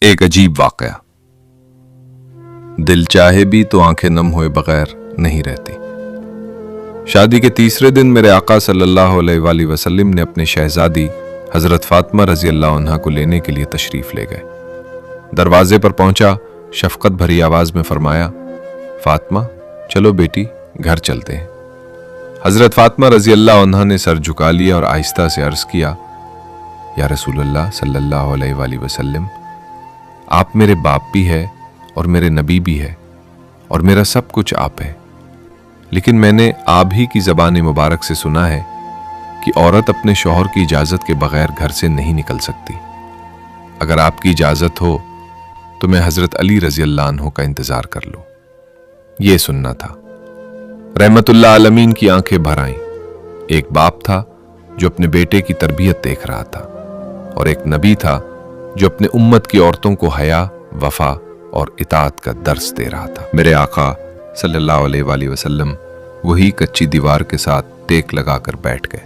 ایک عجیب واقعہ۔ دل چاہے بھی تو آنکھیں نم ہوئے بغیر نہیں رہتی۔ شادی کے تیسرے دن میرے آقا صلی اللہ علیہ وآلہ وسلم نے اپنے شہزادی حضرت فاطمہ رضی اللہ عنہا کو لینے کے لیے تشریف لے گئے۔ دروازے پر پہنچا، شفقت بھری آواز میں فرمایا، فاطمہ چلو بیٹی گھر چلتے ہیں۔ حضرت فاطمہ رضی اللہ عنہا نے سر جھکا لیا اور آہستہ سے عرض کیا، یا رسول اللہ صلی اللہ علیہ وآلہ وسلم، آپ میرے باپ بھی ہے اور میرے نبی بھی ہے اور میرا سب کچھ آپ ہے، لیکن میں نے آپ ہی کی زبان مبارک سے سنا ہے کہ عورت اپنے شوہر کی اجازت کے بغیر گھر سے نہیں نکل سکتی۔ اگر آپ کی اجازت ہو تو میں حضرت علی رضی اللہ عنہ کا انتظار کر لوں۔ یہ سننا تھا۔ رحمت اللہ عالمین کی آنکھیں بھر آئیں۔ ایک باپ تھا جو اپنے بیٹے کی تربیت دیکھ رہا تھا، اور ایک نبی تھا جو اپنے امت کی عورتوں کو حیا، وفا اور اطاعت کا درس دے رہا تھا۔ میرے آقا صلی اللہ علیہ وآلہ وسلم وہی کچی دیوار کے ساتھ ٹیک لگا کر بیٹھ گئے۔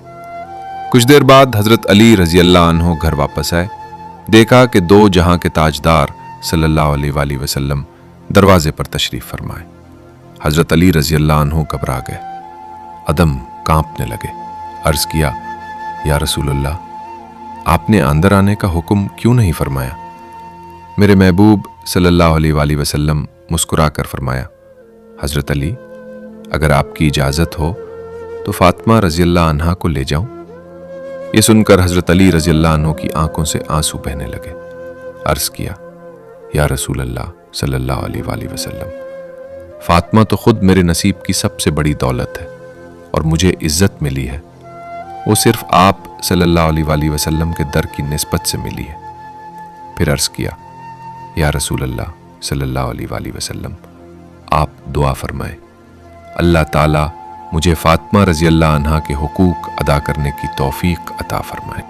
کچھ دیر بعد حضرت علی رضی اللہ عنہ گھر واپس آئے۔ دیکھا کہ دو جہاں کے تاجدار صلی اللہ علیہ وآلہ وسلم دروازے پر تشریف فرمائے۔ حضرت علی رضی اللہ عنہ گھبرا گئے، عدم کانپنے لگے۔ عرض کیا، یا رسول اللہ، آپ نے اندر آنے کا حکم کیوں نہیں فرمایا؟ میرے محبوب صلی اللہ علیہ وآلہ وسلم مسکرا کر فرمایا، حضرت علی، اگر آپ کی اجازت ہو تو فاطمہ رضی اللہ عنہا کو لے جاؤں۔ یہ سن کر حضرت علی رضی اللہ عنہ کی آنکھوں سے آنسو بہنے لگے۔ عرض کیا، یا رسول اللہ صلی اللہ علیہ وآلہ وسلم، فاطمہ تو خود میرے نصیب کی سب سے بڑی دولت ہے اور مجھے عزت ملی ہے، وہ صرف آپ صلی اللہ علیہ وآلہ وسلم کے در کی نسبت سے ملی ہے۔ پھر عرض کیا، یا رسول اللہ صلی اللہ علیہ وآلہ وسلم، آپ دعا فرمائیں، اللہ تعالیٰ مجھے فاطمہ رضی اللہ عنہا کے حقوق ادا کرنے کی توفیق عطا فرمائے۔